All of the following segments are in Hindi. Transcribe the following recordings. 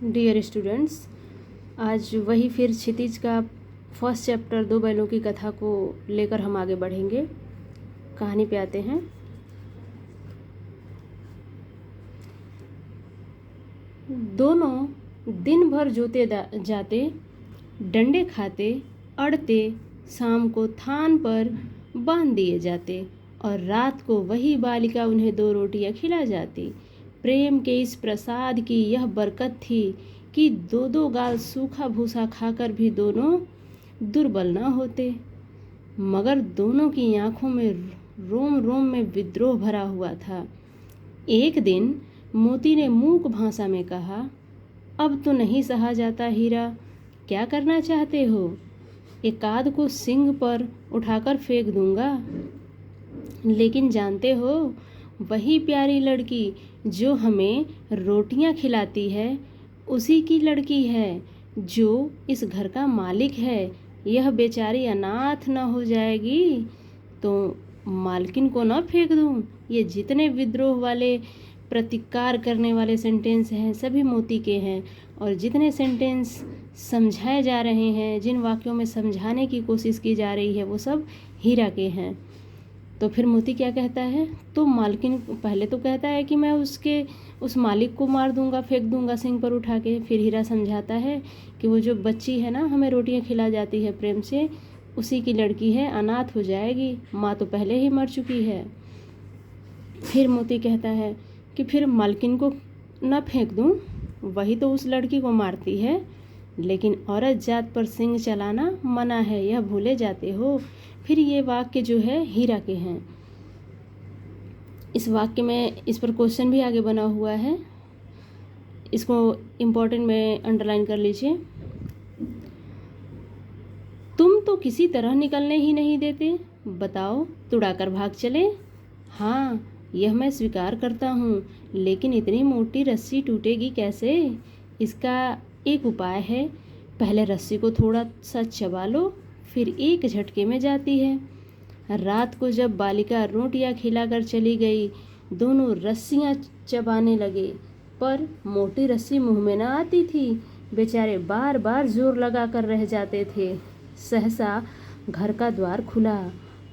डियर स्टूडेंट्स, आज वही फिर क्षितिज का फर्स्ट चैप्टर दो बैलों की कथा को लेकर हम आगे बढ़ेंगे। कहानी पे आते हैं। दोनों दिन भर जोते जाते, डंडे खाते, अड़ते, शाम को थान पर बांध दिए जाते और रात को वही बालिका उन्हें 2 रोटियां खिला जाती। प्रेम के इस प्रसाद की यह बरकत थी कि 2-2 गाल सूखा भूसा खाकर भी दोनों दुर्बल न होते। मगर दोनों की आंखों में रोम रोम में विद्रोह भरा हुआ था। एक दिन मोती ने मूक भाषा में कहा, अब तो नहीं सहा जाता हीरा, क्या करना चाहते हो? एकाध को सिंग पर उठाकर फेंक दूंगा, लेकिन जानते हो, वही प्यारी लड़की जो हमें रोटियां खिलाती है उसी की लड़की है जो इस घर का मालिक है। यह बेचारी अनाथ न हो जाएगी तो मालकिन को न फेंक दूं। ये जितने विद्रोह वाले प्रतिकार करने वाले सेंटेंस हैं सभी मोती के हैं, और जितने सेंटेंस समझाए जा रहे हैं, जिन वाक्यों में समझाने की कोशिश की जा रही है, वो सब हीरा के हैं। तो फिर मोती क्या कहता है? तो मालकिन पहले तो कहता है कि मैं उस मालिक को मार दूंगा, फेंक दूंगा सिंग पर उठा के। फिर हीरा समझाता है कि वो जो बच्ची है ना, हमें रोटियां खिला जाती है प्रेम से, उसी की लड़की है, अनाथ हो जाएगी, माँ तो पहले ही मर चुकी है। फिर मोती कहता है कि फिर मालकिन को न फेंक दूं, वही तो उस लड़की को मारती है, लेकिन औरत जात पर सिंग चलाना मना है, यह भूले जाते हो। फिर ये वाक्य जो है हीरा के हैं। इस वाक्य में इस पर क्वेश्चन भी आगे बना हुआ है, इसको इम्पोर्टेंट में अंडरलाइन कर लीजिए। तुम तो किसी तरह निकलने ही नहीं देते, बताओ तुड़ाकर भाग चले? हाँ, यह मैं स्वीकार करता हूँ, लेकिन इतनी मोटी रस्सी टूटेगी कैसे? इसका एक उपाय है, पहले रस्सी को थोड़ा सा चबा लो, फिर एक झटके में जाती है। रात को जब बालिका रोटियां खिलाकर चली गई, दोनों रस्सियां चबाने लगे, पर मोटी रस्सी मुंह में न आती थी। बेचारे बार बार जोर लगा कर रह जाते थे। सहसा घर का द्वार खुला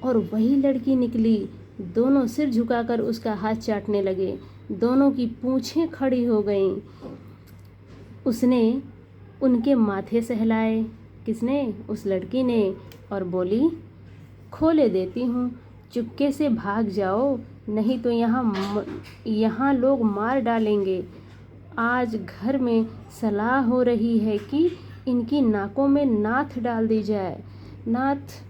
और वही लड़की निकली। दोनों सिर झुकाकर उसका हाथ चाटने लगे। दोनों की पूंछें खड़ी हो गईं। उसने उनके माथे सहलाए। किसने? उस लड़की ने। और बोली, खोले देती हूँ, चुपके से भाग जाओ, नहीं तो यहाँ लोग मार डालेंगे। आज घर में सलाह हो रही है कि इनकी नाकों में नाथ डाल दी जाए। नाथ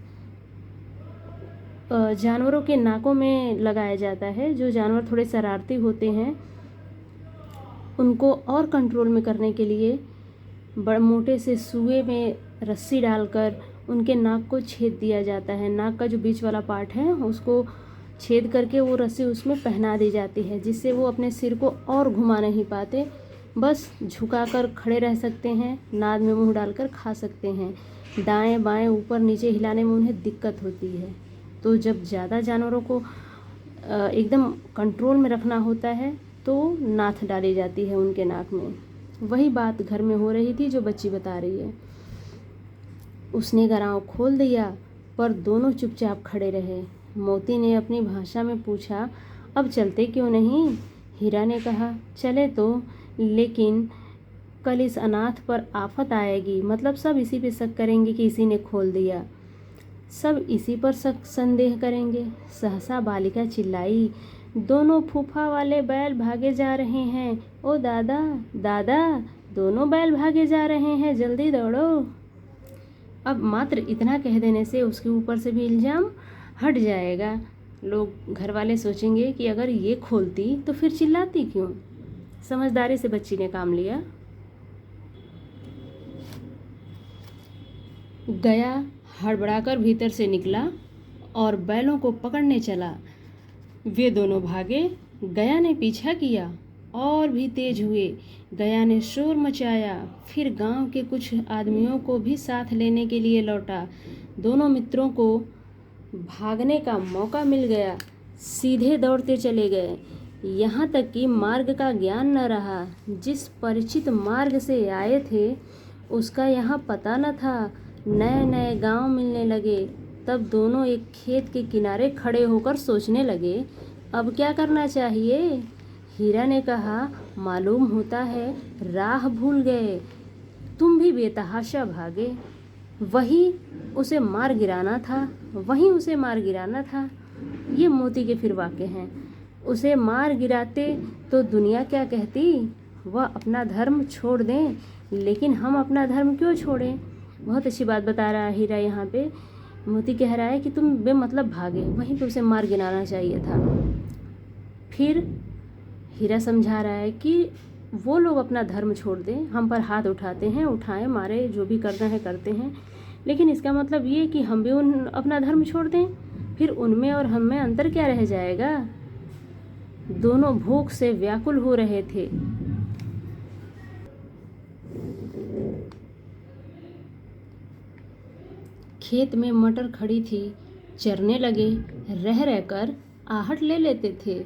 जानवरों के नाकों में लगाया जाता है। जो जानवर थोड़े शरारती होते हैं उनको और कंट्रोल में करने के लिए बड़े मोटे से सुए में रस्सी डालकर उनके नाक को छेद दिया जाता है। नाक का जो बीच वाला पार्ट है उसको छेद करके वो रस्सी उसमें पहना दी जाती है, जिससे वो अपने सिर को और घुमा नहीं पाते, बस झुकाकर खड़े रह सकते हैं, नाद में मुंह डालकर खा सकते हैं। दाएं बाएं ऊपर नीचे हिलाने में उन्हें दिक्कत होती है। तो जब ज़्यादा जानवरों को एकदम कंट्रोल में रखना होता है तो नाथ डाली जाती है उनके नाक में। वही बात घर में हो रही थी जो बच्ची बता रही है। उसने गराव खोल दिया, पर दोनों चुपचाप खड़े रहे। मोती ने अपनी भाषा में पूछा, अब चलते क्यों नहीं? हीरा ने कहा, चले तो, लेकिन कल इस अनाथ पर आफत आएगी, मतलब सब इसी पे शक करेंगे कि इसी ने खोल दिया, सब इसी पर शक संदेह करेंगे। सहसा बालिका चिल्लाई, दोनों फूफा वाले बैल भागे जा रहे हैं। ओ दादा दादा, दोनों बैल भागे जा रहे हैं, जल्दी दौड़ो। अब मात्र इतना कह देने से उसके ऊपर से भी इल्ज़ाम हट जाएगा। लोग घर वाले सोचेंगे कि अगर ये खोलती तो फिर चिल्लाती क्यों। समझदारी से बच्ची ने काम लिया। गया हड़बड़ाकर भीतर से निकला और बैलों को पकड़ने चला। वे दोनों भागे। गया ने पीछा किया और भी तेज हुए। गया ने शोर मचाया, फिर गांव के कुछ आदमियों को भी साथ लेने के लिए लौटा। दोनों मित्रों को भागने का मौका मिल गया, सीधे दौड़ते चले गए। यहाँ तक कि मार्ग का ज्ञान न रहा। जिस परिचित मार्ग से आए थे उसका यहाँ पता न था। नए नए गांव मिलने लगे। तब दोनों एक खेत के किनारे खड़े होकर सोचने लगे, अब क्या करना चाहिए। हीरा ने कहा, मालूम होता है राह भूल गए, तुम भी बेतहाशा भागे। वहीं उसे मार गिराना था। ये मोती के फिर वाक्य हैं। उसे मार गिराते तो दुनिया क्या कहती। वह अपना धर्म छोड़ दें, लेकिन हम अपना धर्म क्यों छोड़ें। बहुत अच्छी बात बता रहा है हीरा यहाँ पे। मोती कह रहा है कि तुम बेमतलब भागे, वहीं पे उसे मार गिराना चाहिए था। फिर हीरा समझा रहा है कि वो लोग अपना धर्म छोड़ दें, हम पर हाथ उठाते हैं, उठाएं, मारे, जो भी करना है करते हैं, लेकिन इसका मतलब ये कि हम भी अपना धर्म छोड़ दें। फिर उनमें और हम में अंतर क्या रह जाएगा। दोनों भूख से व्याकुल हो रहे थे। खेत में मटर खड़ी थी, चरने लगे, रह रहकर आहट ले लेते थे,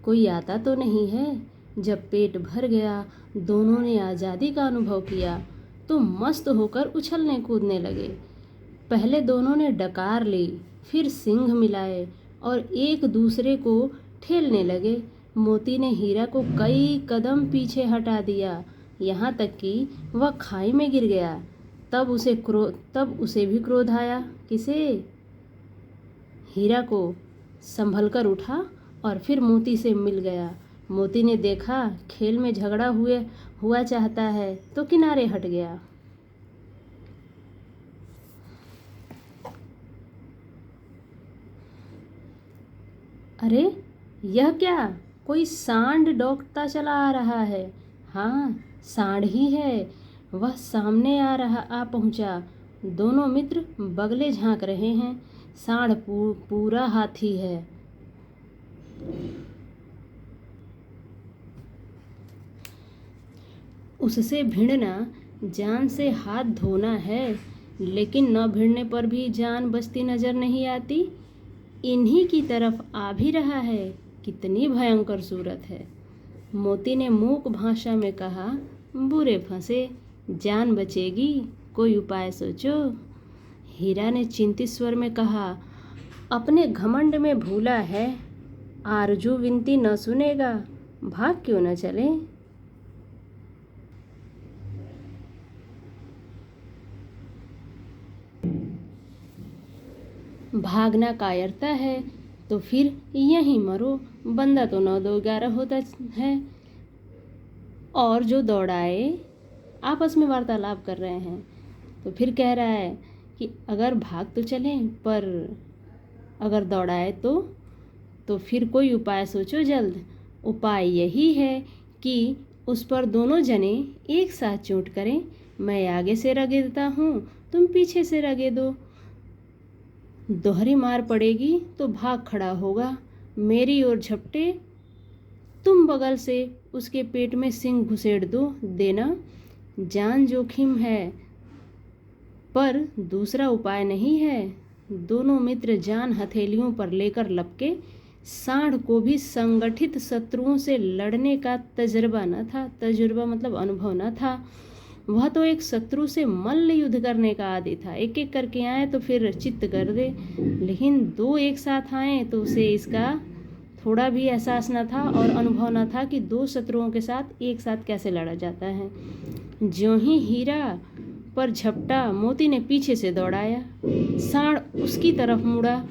कोई आता तो नहीं है। जब पेट भर गया, दोनों ने आज़ादी का अनुभव किया तो मस्त होकर उछलने कूदने लगे। पहले दोनों ने डकार ली, फिर सींग मिलाए और एक दूसरे को ठेलने लगे। मोती ने हीरा को कई कदम पीछे हटा दिया, यहाँ तक कि वह खाई में गिर गया। तब उसे भी क्रोध आया। किसे? हीरा को। संभलकर उठा और फिर मोती से मिल गया। मोती ने देखा खेल में झगड़ा हुआ चाहता है तो किनारे हट गया। अरे यह क्या, कोई सांड डोंकता चला आ रहा है। हाँ, सांड ही है। वह सामने आ पहुंचा। दोनों मित्र बगले झांक रहे हैं। सांड पूरा हाथी है। उससे भिड़ना जान से हाथ धोना है, लेकिन न भिड़ने पर भी जान बचती नजर नहीं आती। इन्हीं की तरफ आ भी रहा है। कितनी भयंकर सूरत है। मोती ने मूक भाषा में कहा, बुरे फंसे, जान बचेगी, कोई उपाय सोचो। हीरा ने चिंतित स्वर में कहा, अपने घमंड में भूला है, आरजू विनती न सुनेगा, भाग क्यों न चले। भागना कायरता है तो फिर यहीं मरो। बंदा तो 9-2-11 होता है। और जो दौड़ाए, आपस में वार्तालाप कर रहे हैं। तो फिर कह रहा है कि अगर भाग तो चलें, पर अगर दौड़ाए तो फिर कोई उपाय सोचो जल्द। उपाय यही है कि उस पर दोनों जने एक साथ चोट करें। मैं आगे से रगेदता हूँ, तुम पीछे से रगेदो। दोहरी मार पड़ेगी तो भाग खड़ा होगा। मेरी ओर झपटे, तुम बगल से उसके पेट में सींग घुसेड़ देना। जान जोखिम है, पर दूसरा उपाय नहीं है। दोनों मित्र जान हथेलियों पर लेकर लपके। सांड को भी संगठित शत्रुओं से लड़ने का तजुर्बा मतलब अनुभव न था। वह तो एक शत्रु से मल्ल युद्ध करने का आदी था। एक एक करके आए तो फिर चित्त कर दे, लेकिन दो एक साथ आए तो उसे इसका थोड़ा भी एहसास न था और अनुभव न था कि दो शत्रुओं के साथ एक साथ कैसे लड़ा जाता है। ज्यों ही हीरा पर झपटा, मोती ने पीछे से दौड़ाया। सांड उसकी तरफ मुड़ा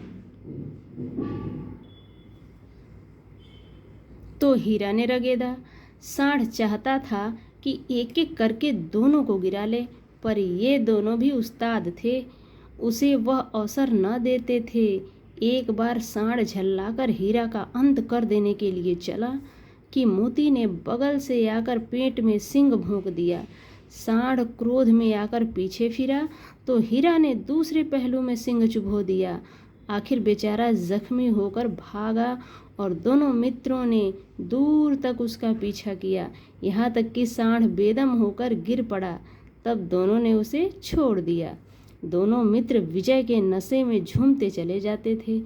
तो हीरा ने रगेदा। सांड चाहता था कि एक एक करके दोनों को गिरा ले, पर ये दोनों भी उस्ताद थे, उसे वह अवसर न देते थे। एक बार सांड झल्लाकर हीरा का अंत कर देने के लिए चला कि मोती ने बगल से आकर पेट में सींग भोंक दिया। सांड क्रोध में आकर पीछे फिरा तो हीरा ने दूसरे पहलू में सींग चुभो दिया। आखिर बेचारा जख्मी होकर भागा और दोनों मित्रों ने दूर तक उसका पीछा किया, यहाँ तक कि सांड बेदम होकर गिर पड़ा। तब दोनों ने उसे छोड़ दिया। दोनों मित्र विजय के नशे में झूमते चले जाते थे।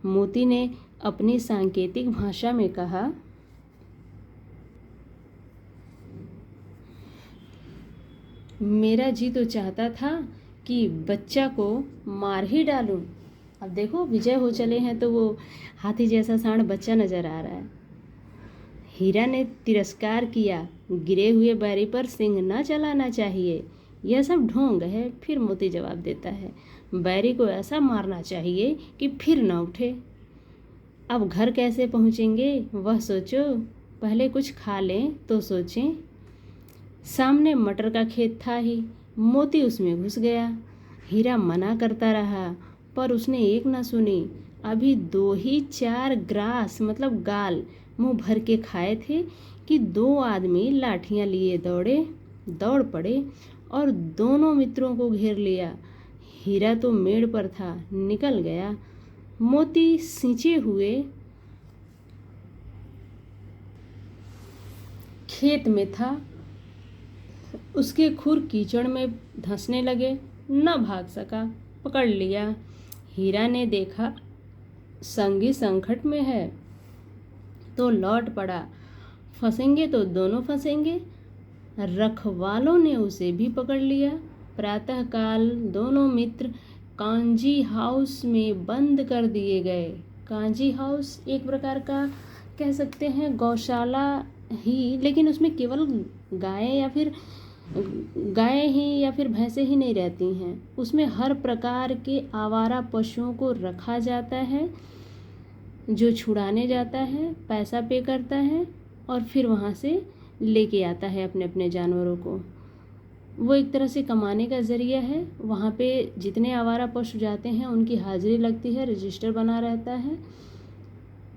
मोती ने अपनी सांकेतिक भाषा में कहा, मेरा जी तो चाहता था कि बच्चा को मार ही डालूं। अब देखो विजय हो चले हैं तो वो हाथी जैसा सांड बच्चा नजर आ रहा है। हीरा ने तिरस्कार किया, गिरे हुए बैरी पर सींग न चलाना चाहिए, यह सब ढोंग है। फिर मोती जवाब देता है, बैरी को ऐसा मारना चाहिए कि फिर न उठे। अब घर कैसे पहुँचेंगे वह सोचो, पहले कुछ खा लें तो सोचें। सामने मटर का खेत था ही, मोती उसमें घुस गया। हीरा मना करता रहा पर उसने एक न सुनी। अभी 2 ही 4 ग्रास मतलब गाल मुंह भर के खाए थे कि 2 आदमी लाठियां लिए दौड़ पड़े और दोनों मित्रों को घेर लिया। हीरा तो मेड़ पर था, निकल गया। मोती सींचे हुए खेत में था, उसके खुर कीचड़ में धंसने लगे, न भाग सका, पकड़ लिया। हीरा ने देखा संगी संकट में है तो लौट पड़ा, फंसेंगे तो दोनों फंसेंगे। रखवालों ने उसे भी पकड़ लिया। प्रातःकाल दोनों मित्र कांजी हाउस में बंद कर दिए गए। कांजी हाउस एक प्रकार का कह सकते हैं गौशाला ही, लेकिन उसमें केवल गायें ही या फिर भैंसें ही नहीं रहती हैं। उसमें हर प्रकार के आवारा पशुओं को रखा जाता है। जो छुड़ाने जाता है पैसा पे करता है और फिर वहाँ से लेके आता है अपने अपने जानवरों को। वो एक तरह से कमाने का ज़रिया है। वहाँ पे जितने आवारा पशु जाते हैं उनकी हाजिरी लगती है, रजिस्टर बना रहता है,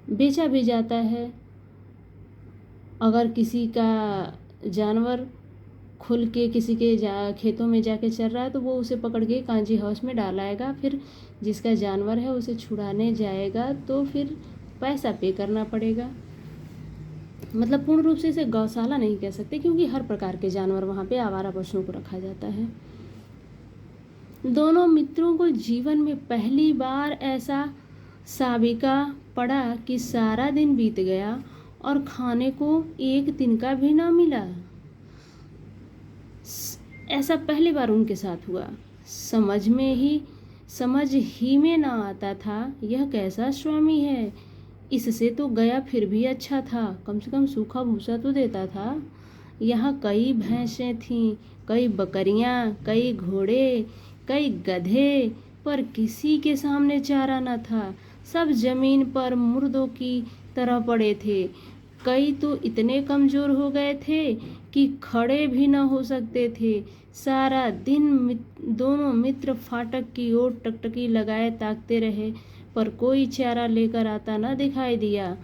बेचा भी जाता है। अगर किसी का जानवर खुल के किसी के खेतों में जाके चर रहा है तो वो उसे पकड़ के कांजी हाउस में डालाएगा। फिर जिसका जानवर है उसे छुड़ाने जाएगा तो फिर पैसा पे करना पड़ेगा। मतलब पूर्ण रूप से इसे गौशाला नहीं कह सकते क्योंकि हर प्रकार के जानवर वहाँ पे आवारा पशुओं को रखा जाता है। दोनों मित्रों को जीवन में पहली बार ऐसा साबिका पड़ा कि सारा दिन बीत गया और खाने को एक तिनका भी ना मिला। ऐसा पहली बार उनके साथ हुआ। समझ ही में ना आता था यह कैसा स्वामी है। इससे तो गया फिर भी अच्छा था, कम से कम सूखा भूसा तो देता था। यहाँ कई भैंसें थीं, कई बकरियाँ, कई घोड़े, कई गधे, पर किसी के सामने चारा न था। सब जमीन पर मुर्दों की तरह पड़े थे। कई तो इतने कमजोर हो गए थे कि खड़े भी न हो सकते थे। सारा दिन दोनों मित्र फाटक की ओर टकटकी लगाए ताकते रहे पर कोई चारा लेकर आता न दिखाई दिया।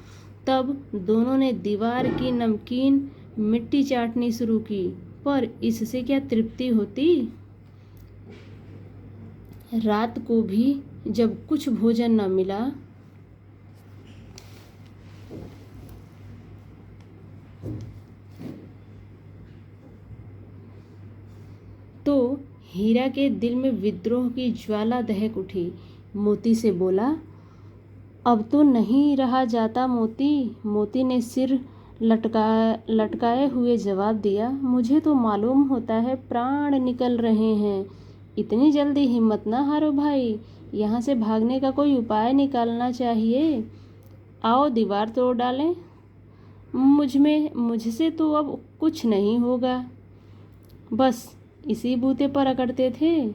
तब दोनों ने दीवार की नमकीन मिट्टी चाटनी शुरू की, पर इससे क्या तृप्ति होती। रात को भी जब कुछ भोजन न मिला तो हीरा के दिल में विद्रोह की ज्वाला दहक उठी। मोती से बोला, अब तो नहीं रहा जाता मोती। मोती ने सिर लटकाए हुए जवाब दिया, मुझे तो मालूम होता है प्राण निकल रहे हैं। इतनी जल्दी हिम्मत ना हारो भाई, यहाँ से भागने का कोई उपाय निकालना चाहिए। आओ दीवार तोड़ डालें। मुझसे तो अब कुछ नहीं होगा। बस इसी बूते पर अकड़ते थे।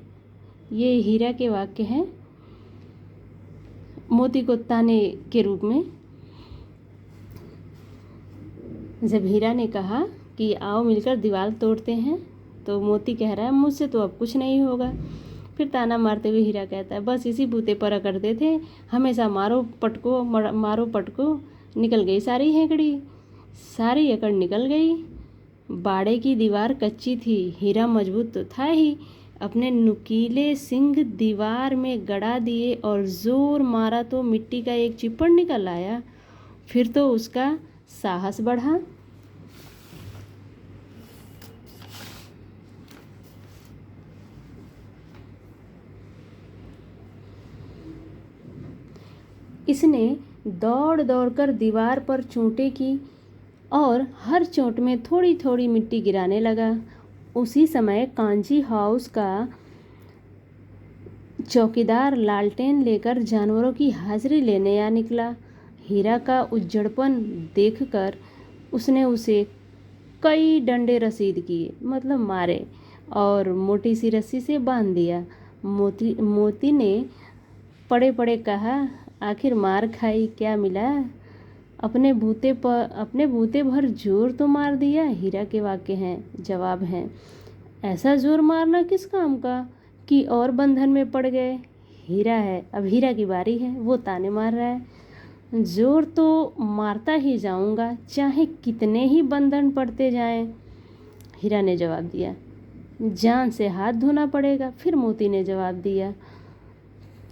ये हीरा के वाक्य हैं मोती को ताने के रूप में। जब हीरा ने कहा कि आओ मिलकर दीवार तोड़ते हैं तो मोती कह रहा है मुझसे तो अब कुछ नहीं होगा। फिर ताना मारते हुए हीरा कहता है, बस इसी बूते पर अकड़ते थे, हमेशा मारो पटको। निकल गई सारी हेकड़ी, सारी अकड़ निकल गई। बाड़े की दीवार कच्ची थी, हीरा मजबूत तो था ही। अपने नुकीले सिंग दीवार में गड़ा दिए और जोर मारा तो मिट्टी का एक चिप्पड़ निकल आया। फिर तो उसका साहस बढ़ा। इसने दौड़ दौड़कर दीवार पर चोटें की और हर चोट में थोड़ी थोड़ी मिट्टी गिराने लगा। उसी समय कांची हाउस का चौकीदार लालटेन लेकर जानवरों की हाजिरी लेने आ निकला। हीरा का उज्जड़पन देखकर उसने उसे कई डंडे रसीद किए, मतलब मारे, और मोटी सी रस्सी से बांध दिया। मोती ने पड़े पड़े कहा, आखिर मार खाई, क्या मिला? अपने बूते भर जोर तो मार दिया। हीरा के वाक्य हैं, जवाब हैं, ऐसा जोर मारना किस काम का कि और बंधन में पड़ गए। हीरा है, अब हीरा की बारी है, वो ताने मार रहा है। जोर तो मारता ही जाऊंगा, चाहे कितने ही बंधन पड़ते जाएं। हीरा ने जवाब दिया। जान से हाथ धोना पड़ेगा। फिर मोती ने जवाब दिया।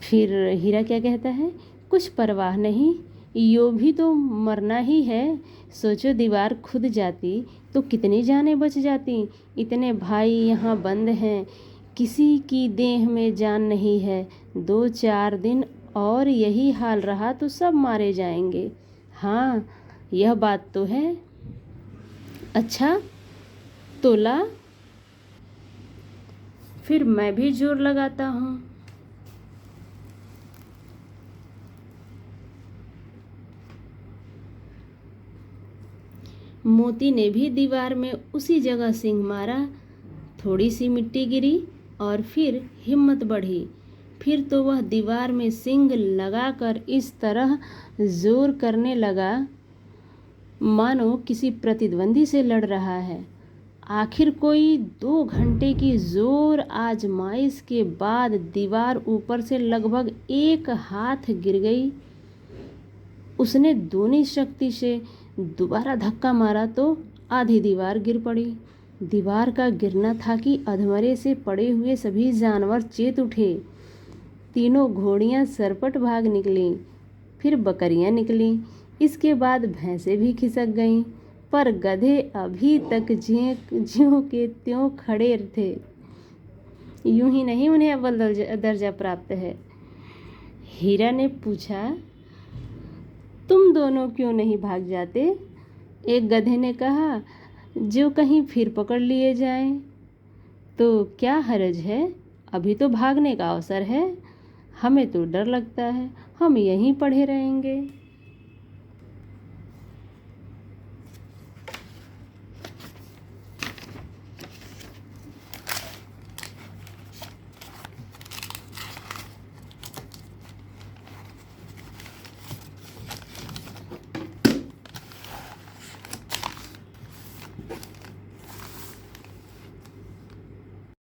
फिर हीरा क्या कहता है, कुछ परवाह नहीं, यो भी तो मरना ही है। सोचो, दीवार खुद जाती तो कितनी जानें बच जाती। इतने भाई यहाँ बंद हैं, किसी की देह में जान नहीं है। 2-4 दिन और यही हाल रहा तो सब मारे जाएंगे। हाँ, यह बात तो है। अच्छा, तोला, फिर मैं भी जोर लगाता हूँ। मोती ने भी दीवार में उसी जगह सींग मारा। थोड़ी सी मिट्टी गिरी और फिर हिम्मत बढ़ी। फिर तो वह दीवार में सींग लगाकर इस तरह जोर करने लगा मानो किसी प्रतिद्वंदी से लड़ रहा है। आखिर कोई 2 घंटे की जोर आजमाइश के बाद दीवार ऊपर से लगभग 1 हाथ गिर गई। उसने दूनी शक्ति से दोबारा धक्का मारा तो आधी दीवार गिर पड़ी। दीवार का गिरना था कि अधमरे से पड़े हुए सभी जानवर चेत उठे। तीनों घोड़ियां सरपट भाग निकलीं, फिर बकरियां निकलीं, इसके बाद भैंसें भी खिसक गईं, पर गधे अभी तक ज्यों के त्यों खड़े थे। यूं ही नहीं, उन्हें अव्वल दर्जा प्राप्त है। हीरा ने पूछा, तुम दोनों क्यों नहीं भाग जाते? एक गधे ने कहा, जो कहीं फिर पकड़ लिए जाएं तो क्या हर्ज है, अभी तो भागने का अवसर है। हमें तो डर लगता है, हम यहीं पड़े रहेंगे।